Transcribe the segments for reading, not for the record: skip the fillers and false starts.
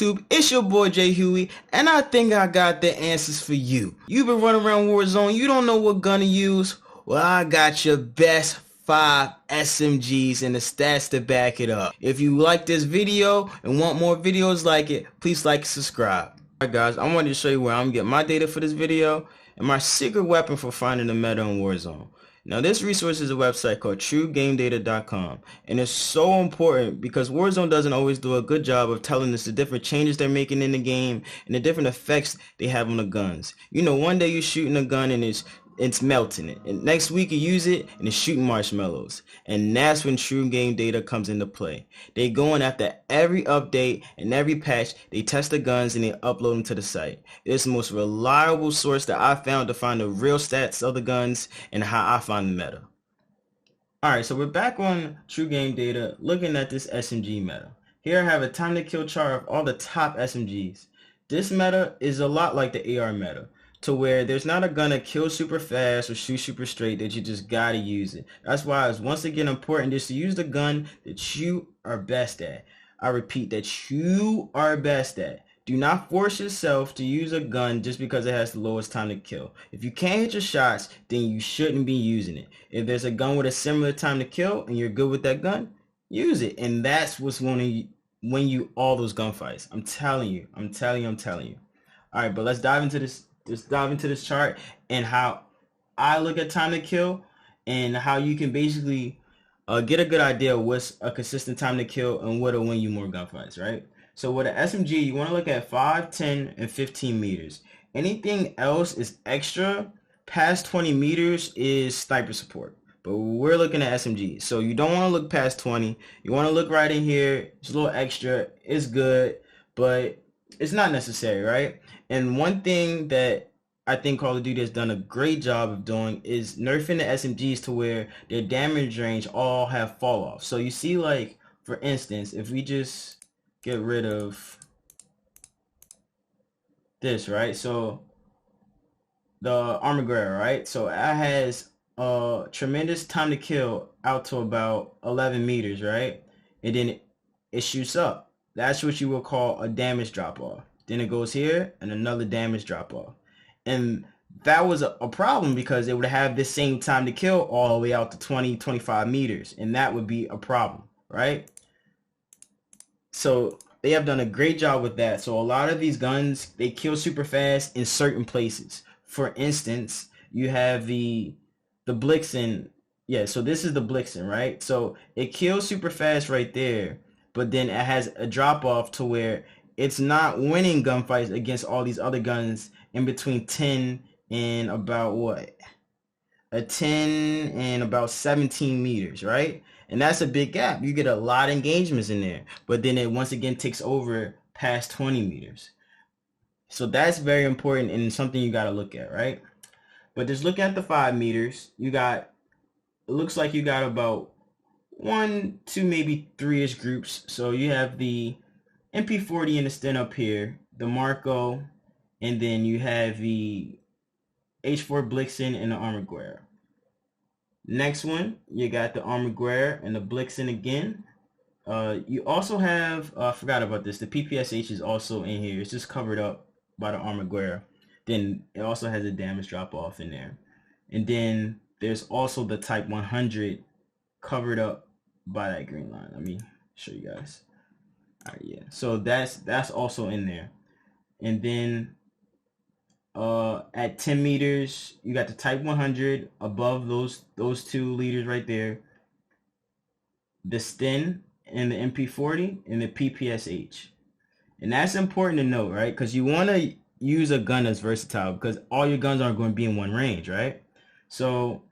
YouTube? It's your boy J Huey, and I think I got the answers for you. You've been running around Warzone, you don't know what gun to use? Well, I got your best 5 SMGs and the stats to back it up. If you like this video and want more videos like it, please like and subscribe. Alright guys, I wanted to show you where I'm getting my data for this video and my secret weapon for finding the meta in Warzone. Now this resource is a website called Truegamedata.com, and it's so important because Warzone doesn't always do a good job of telling us the different changes they're making in the game and the different effects they have on the guns. You know, one day you're shooting a gun and it's melting it, and next week you use it and it's shooting marshmallows, and that's when True Game Data comes into play. They go in after every update and every patch, they test the guns and they upload them to the site. It's the most reliable source that I found to find the real stats of the guns and how I find the meta. Alright, so we're back on True Game Data looking at this SMG meta. Here I have a time to kill chart of all the top SMGs. This meta is a lot like the AR meta, to where there's not a gun that kills super fast or shoots super straight that you just gotta use it. That's why it's once again important just to use the gun that you are best at. I repeat, that you are best at. Do not force yourself to use a gun just because it has the lowest time to kill. If you can't hit your shots, then you shouldn't be using it. If there's a gun with a similar time to kill and you're good with that gun, use it. And that's what's going to win you all those gunfights. I'm telling you. Alright, but let's dive into this. Let's dive into this chart and how I look at time to kill and how you can basically get a good idea of what's a consistent time to kill and what'll win you more gunfights, right? So with an SMG, you want to look at 5, 10, and 15 meters. Anything else is extra. Past 20 meters is sniper support. But we're looking at SMG. So you don't want to look past 20. You want to look right in here. It's a little extra. It's good, but it's not necessary, right? And one thing that I think Call of Duty has done a great job of doing is nerfing the SMGs to where their damage range all have fall off. So you see, like, for instance, if we just get rid of this, right? So the Armaguera, right? So it has a tremendous time to kill out to about 11 meters, right? And then it shoots up. That's what you will call a damage drop off. Then it goes here and another damage drop off. And that was a problem because it would have this same time to kill all the way out to 20, 25 meters. And that would be a problem, right? So they have done a great job with that. So a lot of these guns, they kill super fast in certain places. For instance, you have the Blixen. Yeah, so this is the Blixen, right? So it kills super fast right there. But then it has a drop off to where it's not winning gunfights against all these other guns in between 10 and about what? A 10 and about 17 meters, right? And that's a big gap. You get a lot of engagements in there. But then it once again takes over past 20 meters. So that's very important and something you got to look at, right? But just look at the 5 meters. You got, it looks like you got about 1, 2, maybe 3-ish groups. So you have the MP40 and the sten up here, the Marco, and then you have the H4 Blixen and the Armaguera. Next one, you got the Armaguera and the Blixen again. You also have, I forgot about this, the PPSH is also in here. It's just covered up by the Armaguera. Then it also has a damage drop off in there. And then there's also the Type 100 covered up by that green line. Let me show you guys. Alright, yeah. So that's also in there. And then at 10 meters, you got the Type 100 above those 2 leaders right there. The sten and the MP40 and the PPSH. And that's important to note, right? Because you want to use a gun that's versatile because all your guns aren't going to be in one range, right? So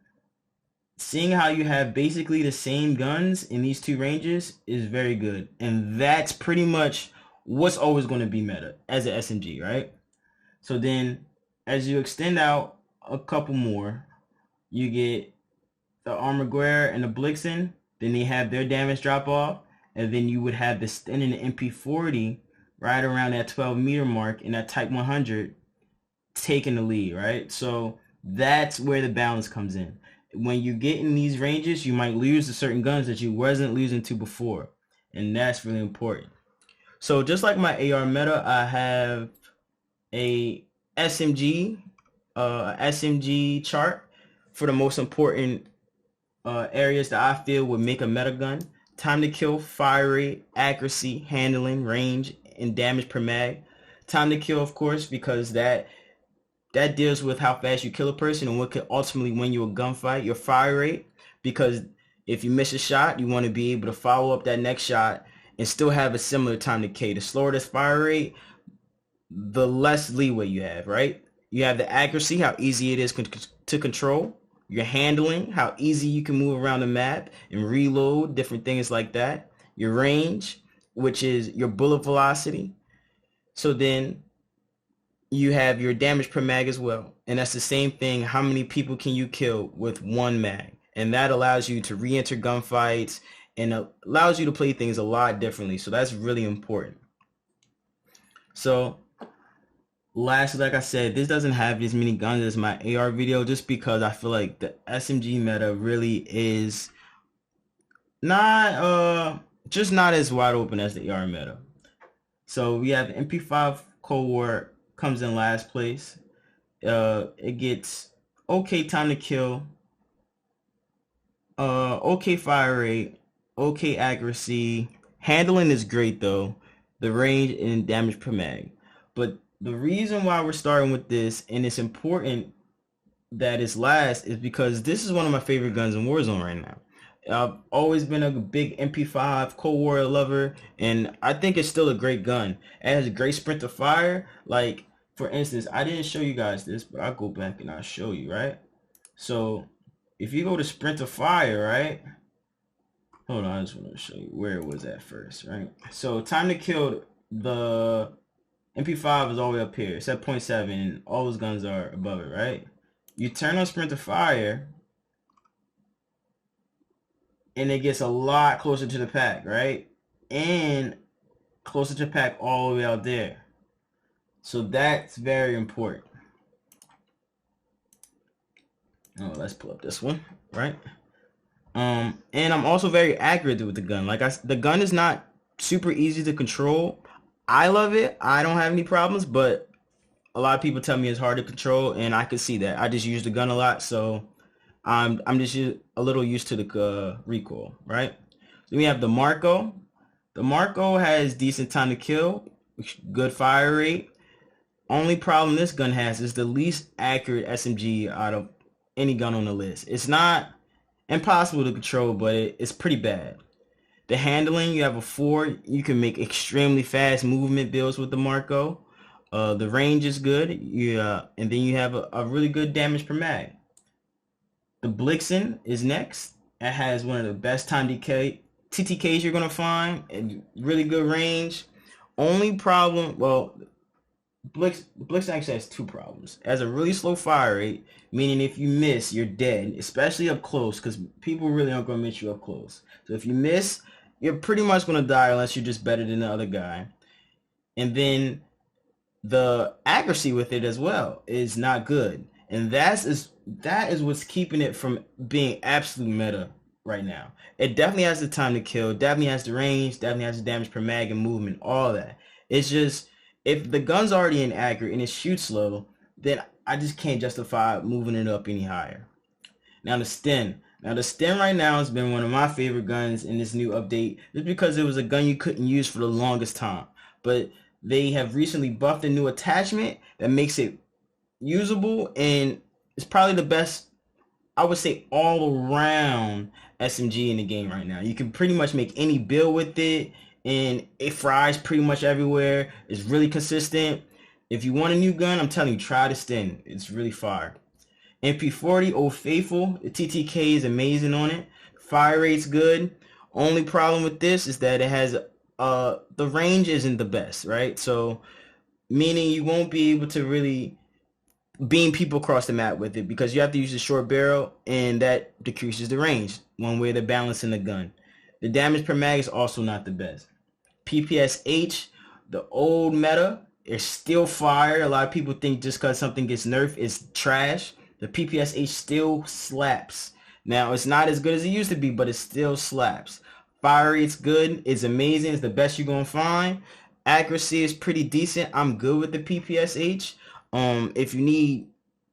seeing how you have basically the same guns in these 2 ranges is very good. And that's pretty much what's always going to be meta as an SMG, right? So then as you extend out a couple more, you get the Armaguera and the Blixen. Then they have their damage drop off. And then you would have the sten and the MP40 right around that 12 meter mark and that Type 100 taking the lead, right? So that's where the balance comes in. When you get in these ranges, you might lose to certain guns that you wasn't losing to before. And that's really important. So just like my AR meta, I have a SMG, SMG chart for the most important areas that I feel would make a meta gun. Time to kill, fire rate, accuracy, handling, range, and damage per mag. Time to kill, of course, because that deals with how fast you kill a person and what could ultimately win you a gunfight. Your fire rate, because if you miss a shot, you want to be able to follow up that next shot and still have a similar time to K. The slower this fire rate, the less leeway you have, right? You have the accuracy, how easy it is to control. Your handling, how easy you can move around the map and reload, different things like that. Your range, which is your bullet velocity. So then you have your damage per mag as well. And that's the same thing. How many people can you kill with one mag? And that allows you to re-enter gunfights and allows you to play things a lot differently. So that's really important. So lastly, like I said, this doesn't have as many guns as my AR video just because I feel like the SMG meta really is not just not as wide open as the AR meta. So we have MP5 Cold War comes in last place. It gets okay time to kill, okay fire rate, okay accuracy. Handling is great though. The range and damage per mag. But the reason why we're starting with this, and it's important that it's last, is because this is one of my favorite guns in Warzone right now. I've always been a big MP5 Cold War lover, and I think it's still a great gun. It has a great sprint to fire. Like, for instance, I didn't show you guys this, but I'll go back and I'll show you, right? So, if you go to sprint to fire, right? Hold on, I just want to show you where it was at first, right? So, time to kill, the MP5 is all the way up here. It's at 0.7, and all those guns are above it, right? You turn on sprint to fire, and it gets a lot closer to the pack, right? And closer to pack all the way out there. So that's very important. Oh, let's pull up this one, right? And I'm also very accurate with the gun. Like the gun is not super easy to control. I love it. I don't have any problems, but a lot of people tell me it's hard to control, and I can see that. I just use the gun a lot, so I'm just a little used to the recoil, right? Then we have the Marco. The Marco has decent time to kill, good fire rate. Only problem this gun has is the least accurate SMG out of any gun on the list. It's not impossible to control, but it's pretty bad. The handling, you have a 4. You can make extremely fast movement builds with the Marco. The range is good. And then you have a really good damage per mag. The Blixen is next. It has one of the best time decay TTKs you're gonna find, and really good range. Only problem, well, Blixen actually has 2 problems. It has a really slow fire rate, meaning if you miss, you're dead, especially up close, because people really aren't gonna miss you up close. So if you miss, you're pretty much gonna die unless you're just better than the other guy. And then the accuracy with it as well is not good, and that is what's keeping it from being absolute meta right now. It definitely has the time to kill, definitely has the range, definitely has the damage per mag and movement, all that. It's just, if the gun's already inaccurate and it shoots slow, then I just can't justify moving it up any higher. Now the sten. Now the sten right now has been one of my favorite guns in this new update, just because it was a gun you couldn't use for the longest time. But they have recently buffed a new attachment that makes it usable, and it's probably the best, I would say, all around SMG in the game right now. You can pretty much make any build with it, and it fries pretty much everywhere. It's really consistent. If you want a new gun, I'm telling you, try the sten. It's really fire. MP40, Old Faithful. The TTK is amazing on it. Fire rate's good. Only problem with this is that it has the range isn't the best, right? So meaning you won't be able to really beam people across the map with it, because you have to use a short barrel, and that decreases the range. One way to balance in the gun. The damage per mag is also not the best. PPSH, the old meta, is still fire. A lot of people think just because something gets nerfed, it's trash. The PPSH still slaps. Now, it's not as good as it used to be, but it still slaps. Fire rate's good. It's amazing. It's the best you're going to find. Accuracy is pretty decent. I'm good with the PPSH. If you need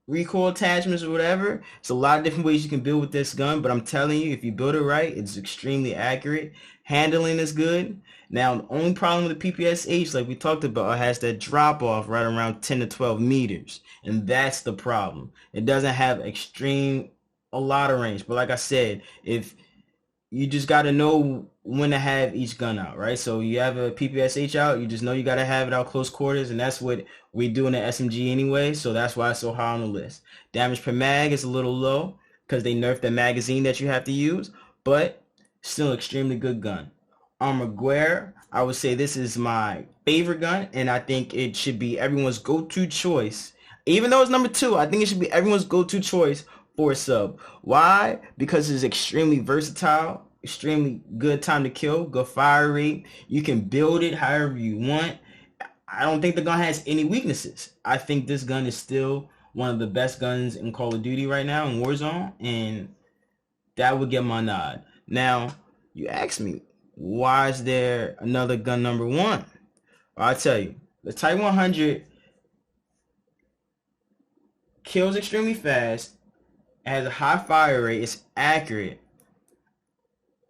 recoil attachments or whatever, it's a lot of different ways you can build with this gun, but I'm telling you, if you build it right, it's extremely accurate. Handling is good. Now, the only problem with the PPSH, like we talked about, it has that drop off right around 10 to 12 meters, and that's the problem. It doesn't have a lot of range, but like I said, if you just got to know when to have each gun out, right? So you have a PPSH out, you just know you got to have it out close quarters, and that's what we do in the SMG anyway, so that's why it's so high on the list. Damage per mag is a little low because they nerfed the magazine that you have to use, but still extremely good gun. Armaguera, I would say this is my favorite gun, and I think it should be everyone's go-to choice. Even though it's number 2, I think it should be everyone's go-to choice for a sub. Why? Because it's extremely versatile, extremely good time to kill, good fire rate. You can build it however you want. I don't think the gun has any weaknesses. I think this gun is still one of the best guns in Call of Duty right now in Warzone, and that would get my nod. Now, you ask me, why is there another gun number 1? Well, I'll tell you, the Type 100 kills extremely fast, it has a high fire rate, it's accurate,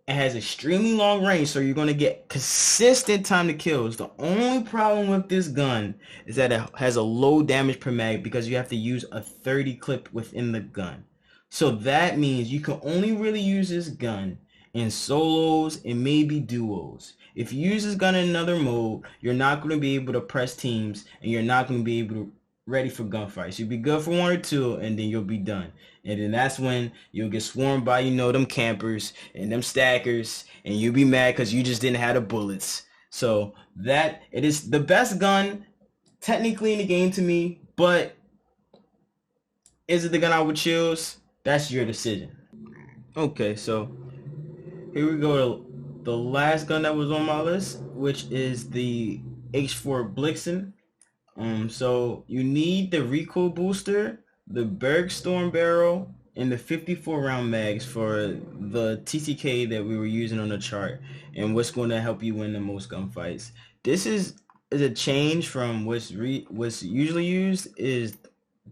it has extremely long range, so you're going to get consistent time to kills. The only problem with this gun is that it has a low damage per mag because you have to use a 30 clip within the gun. So that means you can only really use this gun in solos and maybe duos. If you use this gun in another mode, you're not going to be able to press teams, and you're not going to be able to ready for gunfights. You'll be good for 1 or 2, and then you'll be done. And then that's when you'll get swarmed by, them campers and them stackers, and you'll be mad because you just didn't have the bullets. So that, it is the best gun technically in the game to me, but is it the gun I would choose? That's your decision. Okay, so here we go to the last gun that was on my list, which is the H4 Blixen. So you need the recoil booster, the Bergstorm barrel, and the 54 round mags for the TTK that we were using on the chart, and what's going to help you win the most gunfights. This is a change from what's usually used is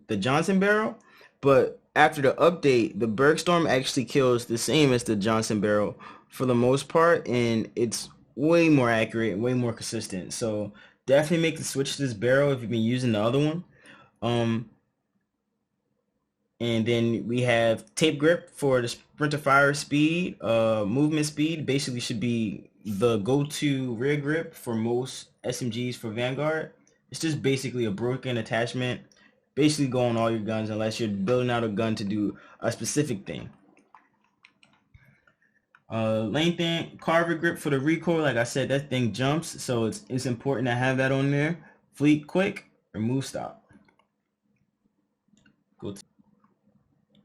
the Johnson barrel, but after the update, the Bergstorm actually kills the same as the Johnson barrel for the most part, and it's way more accurate, way more consistent. So definitely make the switch to this barrel if you've been using the other one. And then we have tape grip for the sprinter fire speed, movement speed. Basically should be the go-to rear grip for most SMGs for Vanguard. It's just basically a broken attachment. Basically go on all your guns unless you're building out a gun to do a specific thing. Lengthen carver grip for the recoil. Like I said, that thing jumps, so it's important to have that on there. Fleet quick, remove stop.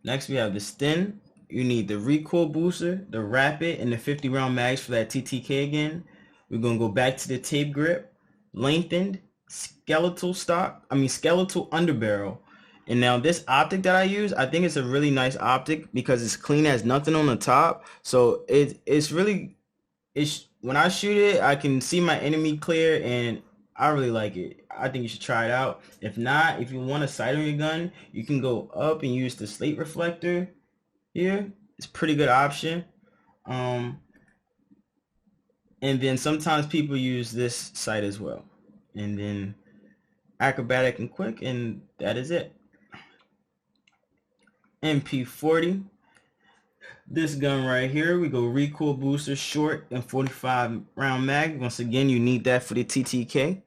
Next we have the sten. You need the recoil booster, the rapid, and the 50 round mags for that TTK again. We're gonna go back to the tape grip, lengthened, skeletal underbarrel. And now this optic that I use, I think it's a really nice optic because it's clean, has nothing on the top. So it's when I shoot it, I can see my enemy clear, and I really like it. I think you should try it out. If not, if you want a sight on your gun, you can go up and use the slate reflector here. It's a pretty good option. And then sometimes people use this sight as well. And then acrobatic and quick, and that is it. MP40. This gun right here, we go recoil booster, short, and 45 round mag. Once again, you need that for the TTK.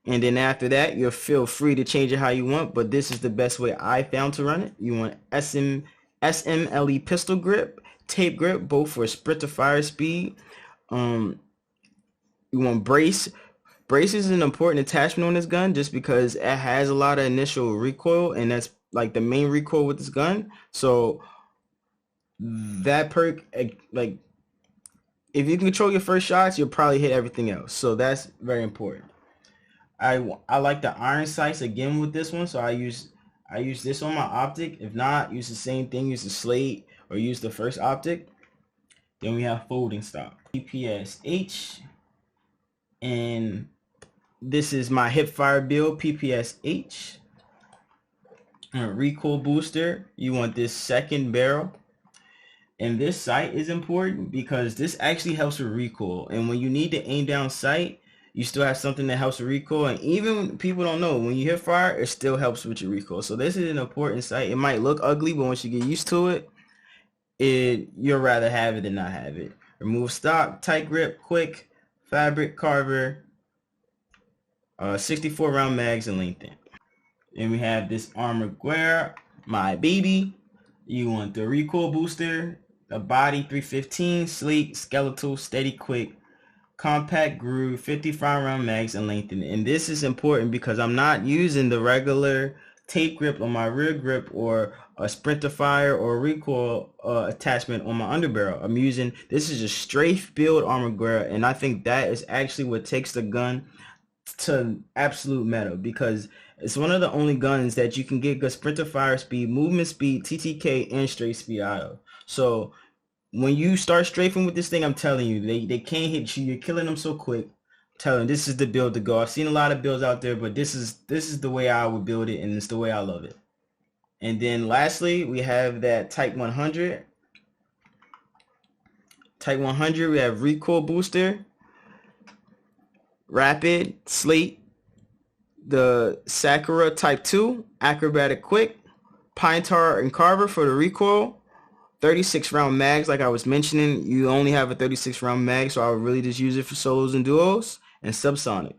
And then after that, you'll feel free to change it how you want, but this is the best way I found to run it. You want SMLE pistol grip, tape grip, both for sprinter fire speed. You want brace. Brace is an important attachment on this gun just because it has a lot of initial recoil, and that's like the main recoil with this gun. So that perk, like if you control your first shots, you'll probably hit everything else. So that's very important. I like the iron sights again with this one, so I use this on my optic. If not, use the same thing, use the slate or use the first optic. Then we have folding stock, PPSH, and This is my hipfire build, PPSH. Recoil booster. You want this second barrel. And this sight is important because this actually helps with recoil. And when you need to aim down sight, you still have something that helps with recoil. And even when people don't know, when you hit fire, it still helps with your recoil. So this is an important sight. It might look ugly, but once you get used to it, you'll rather have it than not have it. Remove stock, tight grip, quick, fabric, carver, 64 round mags and lengthen. And we have this Armaguera, my baby. You want the recoil booster, the body 315, sleek, skeletal, steady, quick, compact groove, 55 round mags and lengthen. And this is important because I'm not using the regular tape grip on my rear grip or a sprinter fire or recoil attachment on my underbarrel. This is a strafe build Armaguera, and I think that is actually what takes the gun to absolute meta, because it's one of the only guns that you can get good sprinter fire speed, movement speed, TTK, and straight speed out of. So when you start strafing with this thing, I'm telling you, they can't hit you. You're killing them so quick. I'm telling you, this is the build to go. I've seen a lot of builds out there, but this is the way I would build it, and it's the way I love it. And then lastly, we have that Type 100. Type 100, we have recoil booster, rapid, slate, the Sakura Type 2, acrobatic quick, pine tar and carver for the recoil, 36 round mags. Like I was mentioning, you only have a 36 round mag, so I would really just use it for solos and duos, and subsonic.